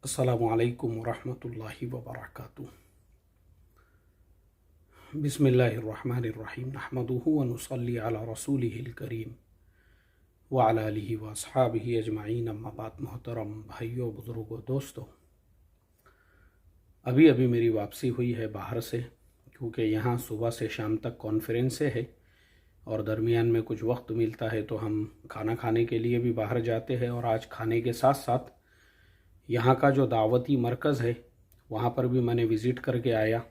अस्सलामु अलैकुम वरहमतुल्लाहि वबरकातुहू। बिस्मिल्लाहिर्रहमानिर्रहीम। नहमदुहु व नुसल्ली अला रसूलिहिल करीम व अला आलिहि व अस्हाबिहि अजमाइन। अम्मा बाद। मोहतरम भाइयों, बुज़ुर्गों, दोस्तों, अभी अभी मेरी वापसी हुई है बाहर से, क्योंकि यहाँ सुबह से शाम तक कॉन्फ्रेंसें है और दरमियान में कुछ वक्त मिलता है तो हम खाना खाने के लिए भी बाहर जाते हैं। और आज खाने के साथ साथ यहाँ का जो दावती मरकज़ है वहाँ पर भी मैंने विज़िट करके आया।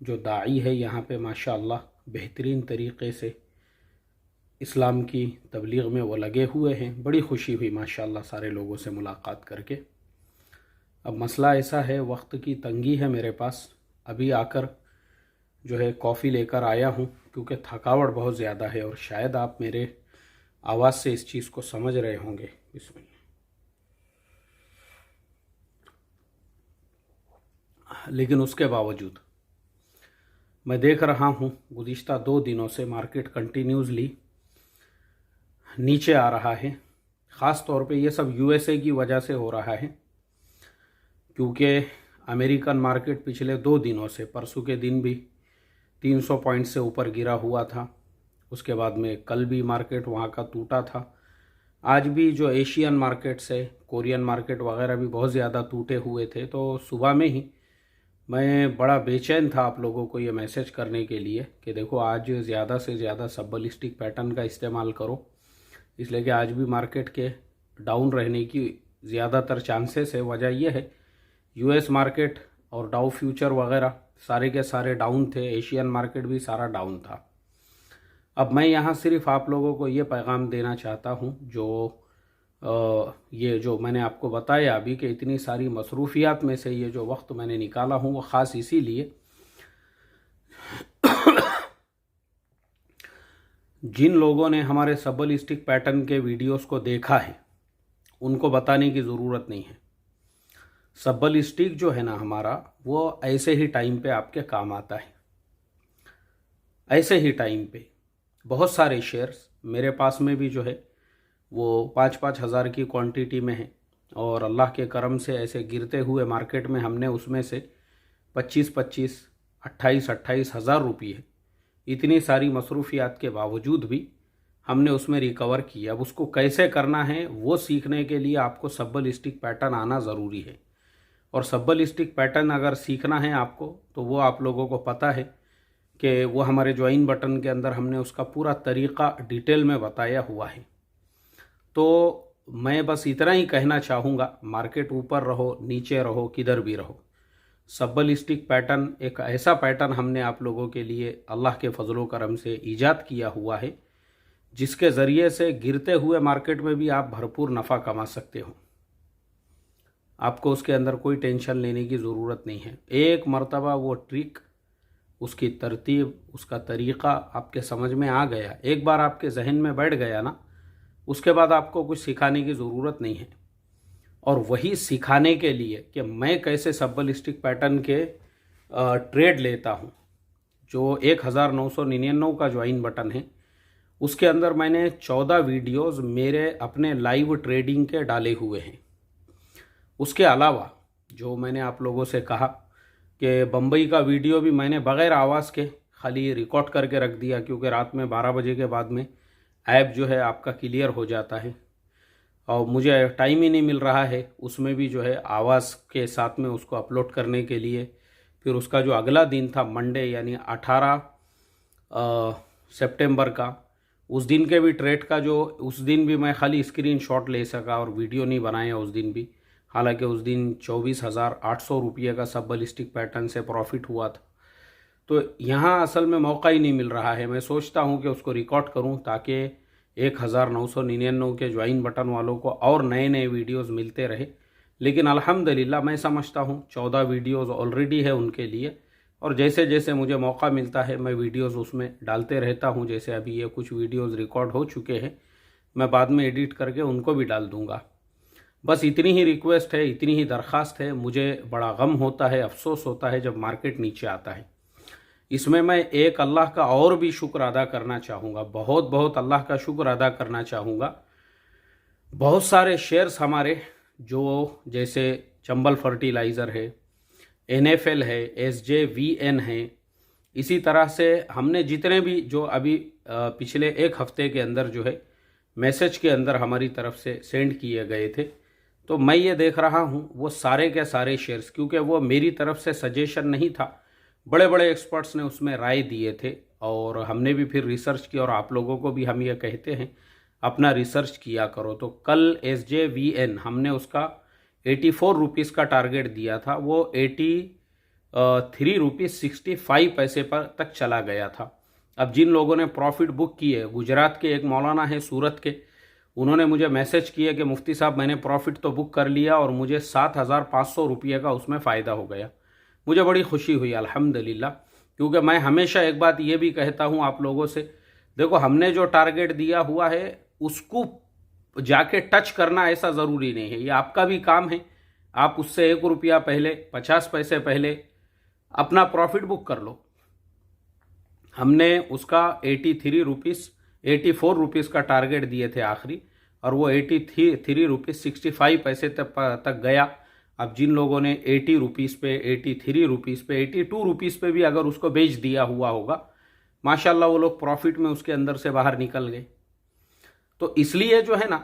जो दाई है यहाँ पे माशाअल्लाह बेहतरीन तरीक़े से इस्लाम की तबलीग में वो लगे हुए हैं। बड़ी खुशी हुई माशाअल्लाह सारे लोगों से मुलाकात करके। अब मसला ऐसा है, वक्त की तंगी है मेरे पास। अभी आकर जो है कॉफ़ी लेकर आया हूँ, क्योंकि थकावट बहुत ज़्यादा है और शायद आप मेरे आवाज़ से इस चीज़ को समझ रहे होंगे। बिस्मिल्लाह। लेकिन उसके बावजूद मैं देख रहा हूँ गुज़िश्ता 2 दिनों से मार्केट कंटिन्यूसली नीचे आ रहा है। ख़ास तौर पे ये सब यूएसए की वजह से हो रहा है, क्योंकि अमेरिकन मार्केट पिछले 2 दिनों से, परसों के दिन भी 300 पॉइंट से ऊपर गिरा हुआ था। उसके बाद में कल भी मार्केट वहाँ का टूटा था। आज भी जो एशियन मार्केट्स है, कोरियन मार्केट वगैरह भी बहुत ज़्यादा टूटे हुए थे। तो सुबह में ही मैं बड़ा बेचैन था आप लोगों को ये मैसेज करने के लिए कि देखो आज ज़्यादा से ज़्यादा सब बलिस्टिक पैटर्न का इस्तेमाल करो, इसलिए कि आज भी मार्केट के डाउन रहने की ज़्यादातर चांसेस है। वजह यह है यूएस मार्केट और डाउ फ्यूचर वगैरह सारे के सारे डाउन थे, एशियन मार्केट भी सारा डाउन था। अब मैं यहाँ सिर्फ आप लोगों को ये पैगाम देना चाहता हूँ, जो ये जो मैंने आपको बताया अभी कि इतनी सारी मसरूफियात में से ये जो वक्त मैंने निकाला हूँ वो ख़ास इसीलिए जिन लोगों ने हमारे सबलिस्टिक पैटर्न के वीडियोस को देखा है उनको बताने की ज़रूरत नहीं है। सबलिस्टिक जो है ना हमारा, वो ऐसे ही टाइम पे आपके काम आता है। ऐसे ही टाइम पे बहुत सारे शेयर्स मेरे पास में भी जो है वो 5-5 हज़ार की क्वांटिटी में है, और अल्लाह के करम से ऐसे गिरते हुए मार्केट में हमने उसमें से 25-25, 28-28 हज़ार रुपये, इतनी सारी मसरूफियात के बावजूद भी हमने उसमें रिकवर किया। अब उसको कैसे करना है वो सीखने के लिए आपको सबलिस्टिक पैटर्न आना ज़रूरी है। और सबलिस्टिक पैटर्न अगर सीखना है आपको तो वो आप लोगों को पता है कि वो हमारे ज्वाइन बटन के अंदर हमने उसका पूरा तरीक़ा डिटेल में बताया हुआ है। तो मैं बस इतना ही कहना चाहूँगा, मार्केट ऊपर रहो नीचे रहो किधर भी रहो, सबलिस्टिक पैटर्न एक ऐसा पैटर्न हमने आप लोगों के लिए अल्लाह के फजलो करम से ईजाद किया हुआ है, जिसके ज़रिए से गिरते हुए मार्केट में भी आप भरपूर नफ़ा कमा सकते हो। आपको उसके अंदर कोई टेंशन लेने की ज़रूरत नहीं है। एक मर्तबा वो ट्रिक, उसकी तरतीब, उसका तरीक़ा आपके समझ में आ गया, एक बार आपके जहन में बैठ गया ना, उसके बाद आपको कुछ सिखाने की ज़रूरत नहीं है। और वही सिखाने के लिए कि मैं कैसे सबलिस्टिक पैटर्न के ट्रेड लेता हूँ, जो 1999 का ज्वाइन बटन है उसके अंदर मैंने 14 वीडियोस मेरे अपने लाइव ट्रेडिंग के डाले हुए हैं। उसके अलावा जो मैंने आप लोगों से कहा कि बम्बई का वीडियो भी मैंने बग़ैर आवाज़ के खाली रिकॉर्ड करके रख दिया, क्योंकि रात में 12 बजे के बाद में ऐप जो है आपका क्लियर हो जाता है और मुझे टाइम ही नहीं मिल रहा है उसमें भी जो है आवाज़ के साथ में उसको अपलोड करने के लिए। फिर उसका जो अगला दिन था मंडे, यानी 18 सितंबर का, उस दिन के भी ट्रेड का जो, उस दिन भी मैं खाली स्क्रीनशॉट ले सका और वीडियो नहीं बनाया उस दिन भी। हालांकि उस दिन 24,800 रुपये का सबलिस्टिक पैटर्न से प्रॉफिट हुआ था। तो यहाँ असल में मौका ही नहीं मिल रहा है। मैं सोचता हूँ कि उसको रिकॉर्ड करूँ ताकि 1999 के ज्वाइन बटन वालों को और नए नए वीडियोस मिलते रहे। लेकिन अल्हम्दुलिल्लाह मैं समझता हूँ 14 वीडियोस ऑलरेडी है उनके लिए, और जैसे जैसे मुझे मौका मिलता है मैं वीडियोस उसमें डालते रहता हूँ। जैसे अभी ये कुछ वीडियोस रिकॉर्ड हो चुके हैं, मैं बाद में एडिट करके उनको भी डाल दूँगा। बस इतनी ही रिक्वेस्ट है, इतनी ही दरख्वास्त है। मुझे बड़ा गम होता है, अफसोस होता है जब मार्केट नीचे आता है। इसमें मैं एक अल्लाह का और भी शुक्र अदा करना चाहूँगा, बहुत बहुत अल्लाह का शुक्र अदा करना चाहूँगा। बहुत सारे शेयर्स हमारे जो जैसे चंबल फर्टिलाइज़र है, NFL है, SJVN है। इसी तरह से हमने जितने भी जो अभी पिछले एक हफ्ते के अंदर जो है मैसेज के अंदर हमारी तरफ से सेंड किए गए थे, तो मैं ये देख रहा हूँ वो सारे के सारे शेयर्स, क्योंकि वो मेरी तरफ से सजेशन नहीं था, बड़े बड़े एक्सपर्ट्स ने उसमें राय दिए थे और हमने भी फिर रिसर्च किया और आप लोगों को भी हम ये कहते हैं अपना रिसर्च किया करो। तो कल SJVN हमने उसका 84 रुपीज़ का टारगेट दिया था, वो 83 रुपीज़ 65 पैसे पर तक चला गया था। अब जिन लोगों ने प्रॉफिट बुक किए, गुजरात के एक मौलाना है सूरत के, उन्होंने मुझे मैसेज किया कि मुफ्ती साहब मैंने प्रॉफिट तो बुक कर लिया और मुझे 7,500 रुपये का उसमें फ़ायदा हो गया। मुझे बड़ी खुशी हुई अल्हम्दुलिल्लाह, क्योंकि मैं हमेशा एक बात ये भी कहता हूँ आप लोगों से, देखो हमने जो टारगेट दिया हुआ है उसको जाके टच करना ऐसा ज़रूरी नहीं है, ये आपका भी काम है। आप उससे 1 रुपया पहले, 50 पैसे पहले अपना प्रॉफिट बुक कर लो। हमने उसका 84 रुपीज़ का टारगेट दिए थे आखिरी, और वो 83 रुपीज़ 65 पैसे तक गया। अब जिन लोगों ने 80 रुपीज़ पे, 83 रुपीज़ पे, 82 रुपीज़ पे भी अगर उसको बेच दिया हुआ होगा, माशाल्लाह वो लोग प्रॉफिट में उसके अंदर से बाहर निकल गए। तो इसलिए जो है ना,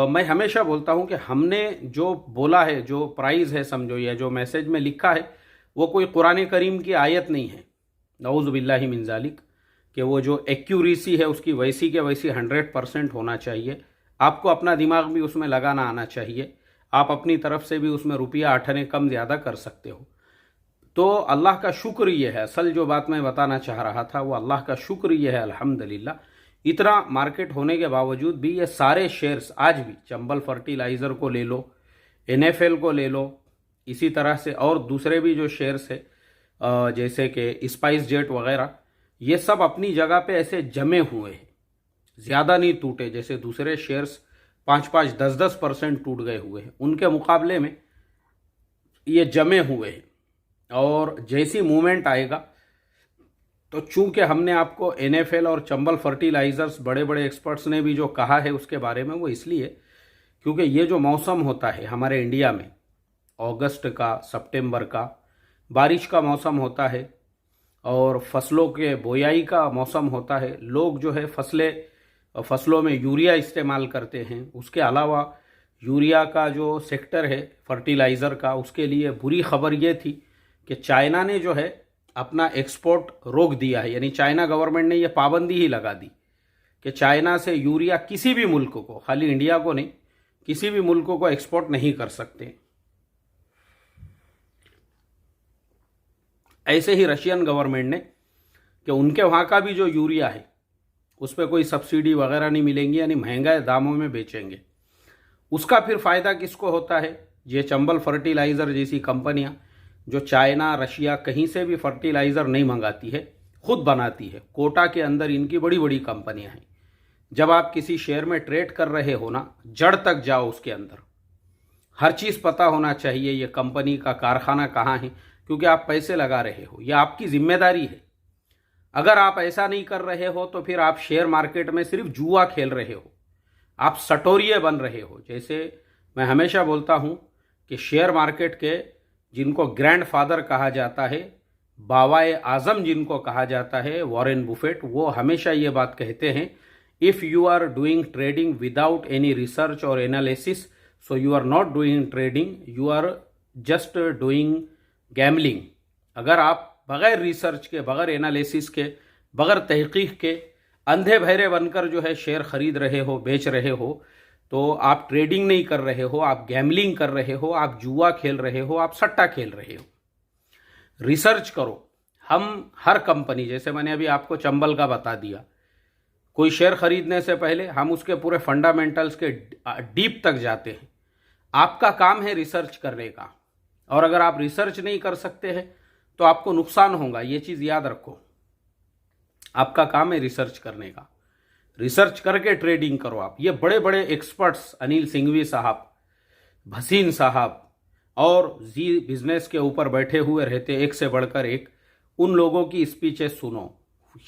मैं हमेशा बोलता हूँ कि हमने जो बोला है, जो प्राइस है समझो, या जो मैसेज में लिखा है, वो कोई कुरान करीम की आयत नहीं है, नऊज़ बिल्लाहि मिन ज़ालिक, कि वो जो एक्यूरेसी है उसकी वैसी के वैसी 100% होना चाहिए। आपको अपना दिमाग भी उसमें लगाना आना चाहिए, आप अपनी तरफ से भी उसमें रुपया 8 आने कम ज़्यादा कर सकते हो। तो अल्लाह का शुक्र ये है, असल जो बात मैं बताना चाह रहा था वो अल्लाह का शुक्र ये है अल्हम्दुलिल्लाह, इतना मार्केट होने के बावजूद भी ये सारे शेयर्स आज भी, चंबल फर्टिलाइज़र को ले लो, NFL को ले लो, इसी तरह से और दूसरे भी जो शेयर्स है जैसे कि स्पाइस जेट वगैरह, ये सब अपनी जगह पे ऐसे जमे हुए हैं, ज़्यादा नहीं टूटे। जैसे दूसरे शेयर्स 5-5, 10-10% टूट गए हुए हैं, उनके मुकाबले में ये जमे हुए हैं। और जैसी मूवमेंट आएगा, तो चूंकि हमने आपको NFL और चंबल फर्टिलाइज़र्स बड़े बड़े एक्सपर्ट्स ने भी जो कहा है उसके बारे में, वो इसलिए क्योंकि ये जो मौसम होता है हमारे इंडिया में, अगस्त का, सितंबर का, बारिश का मौसम होता है और फसलों के बोयाई का मौसम होता है। लोग जो है फसलों में यूरिया इस्तेमाल करते हैं। उसके अलावा यूरिया का जो सेक्टर है फर्टिलाइज़र का, उसके लिए बुरी खबर ये थी कि चाइना ने जो है अपना एक्सपोर्ट रोक दिया है, यानी चाइना गवर्नमेंट ने ये पाबंदी ही लगा दी कि चाइना से यूरिया किसी भी मुल्क को, खाली इंडिया को नहीं, किसी भी मुल्क को एक्सपोर्ट नहीं कर सकते। ऐसे ही रशियन गवर्नमेंट ने कि उनके वहाँ का भी जो यूरिया है उस पर कोई सब्सिडी वगैरह नहीं मिलेंगी, यानी महंगा दामों में बेचेंगे। उसका फिर फ़ायदा किसको होता है? ये चंबल फर्टिलाइज़र जैसी कंपनियाँ जो चाइना, रशिया कहीं से भी फर्टिलाइज़र नहीं मंगाती है, खुद बनाती है, कोटा के अंदर इनकी बड़ी बड़ी कंपनियाँ हैं। जब आप किसी शेयर में ट्रेड कर रहे हो ना, जड़ तक जाओ, उसके अंदर हर चीज़ पता होना चाहिए, ये कंपनी का कारखाना कहाँ है, क्योंकि आप पैसे लगा रहे हो, यह आपकी जिम्मेदारी है। अगर आप ऐसा नहीं कर रहे हो तो फिर आप शेयर मार्केट में सिर्फ जुआ खेल रहे हो, आप सटोरिये बन रहे हो। जैसे मैं हमेशा बोलता हूँ कि शेयर मार्केट के जिनको ग्रैंड फादर कहा जाता है, बावाए आज़म जिनको कहा जाता है, वॉरेन बुफेट, वो हमेशा ये बात कहते हैं, if you are doing trading without any research और analysis, so you are not doing trading, you are just doing gambling. अगर आप बग़ैर रिसर्च के, बग़ैर एनालिसिस के, बग़ैर तहकीक के अंधे बहरे बनकर जो है शेयर ख़रीद रहे हो, बेच रहे हो, तो आप ट्रेडिंग नहीं कर रहे हो, आप गैमलिंग कर रहे हो, आप जुआ खेल रहे हो, आप सट्टा खेल रहे हो। रिसर्च करो। हम हर कंपनी, जैसे मैंने अभी आपको चंबल का बता दिया, कोई शेयर खरीदने से पहले हम उसके पूरे फंडामेंटल्स के डीप तक जाते हैं। आपका काम है रिसर्च करने का, और अगर आप रिसर्च नहीं कर सकते हैं तो आपको नुकसान होगा, ये चीज़ याद रखो। आपका काम है रिसर्च करने का, रिसर्च करके ट्रेडिंग करो आप। ये बड़े बड़े एक्सपर्ट्स, अनिल सिंघवी साहब, भसीन साहब, और जी बिजनेस के ऊपर बैठे हुए रहते एक से बढ़कर एक, उन लोगों की स्पीचेस सुनो,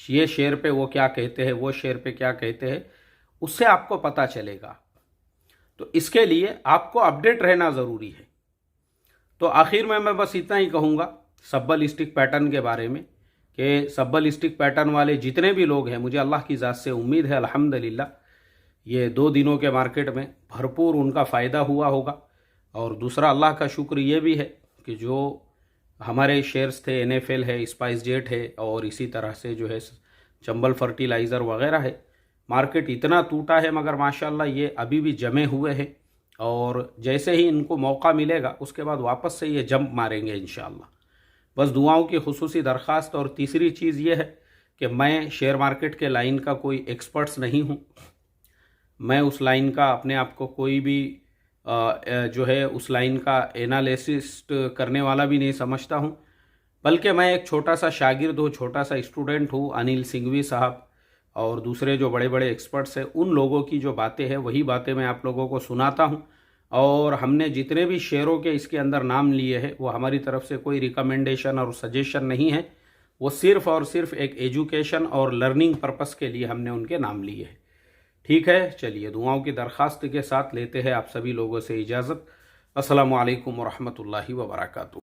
ये शेयर पे वो क्या कहते हैं, वो शेयर पे क्या कहते हैं, उससे आपको पता चलेगा। तो इसके लिए आपको अपडेट रहना ज़रूरी है। तो आखिर में मैं बस इतना ही कहूँगा सब्बल स्टिक पैटर्न के बारे में कि सब्बल स्टिक पैटर्न वाले जितने भी लोग हैं, मुझे अल्लाह की ज़ात से उम्मीद है अल्हम्दुलिल्लाह ये 2 दिनों के मार्केट में भरपूर उनका फ़ायदा हुआ होगा। और दूसरा अल्लाह का शुक्र ये भी है कि जो हमारे शेयर्स थे, NFL है, स्पाइस जेट है और इसी तरह से जो है चंबल फर्टिलाइज़र वगैरह है, मार्केट इतना टूटा है मगर माशाल्लाह ये अभी भी जमे हुए हैं और जैसे ही इनको मौका मिलेगा उसके बाद वापस से ये जंप मारेंगे इंशाअल्लाह। बस दुआओं की खुसूसी दरख्वास्त। और तीसरी चीज़ ये है कि मैं शेयर मार्केट के लाइन का कोई एक्सपर्ट्स नहीं हूँ, मैं उस लाइन का अपने आप को कोई भी जो है उस लाइन का एनालिसिस्ट करने वाला भी नहीं समझता हूँ, बल्कि मैं एक छोटा सा शागिर्द हूँ, छोटा सा स्टूडेंट हूँ। अनिल सिंघवी साहब और दूसरे जो बड़े बड़े एक्सपर्ट्स हैं उन लोगों की जो बातें हैं वही बातें मैं आप लोगों को सुनाता हूँ। और हमने जितने भी शेयरों के इसके अंदर नाम लिए हैं वो हमारी तरफ से कोई रिकमेंडेशन और सजेशन नहीं है, वो सिर्फ़ और सिर्फ एक एजुकेशन और लर्निंग पर्पस के लिए हमने उनके नाम लिए हैं। ठीक है, चलिए दुआओं की दरख्वास्त के साथ लेते हैं आप सभी लोगों से इजाज़त। अस्सलामु अलैकुम वरहमतुल्लाहि वबरकातुहू।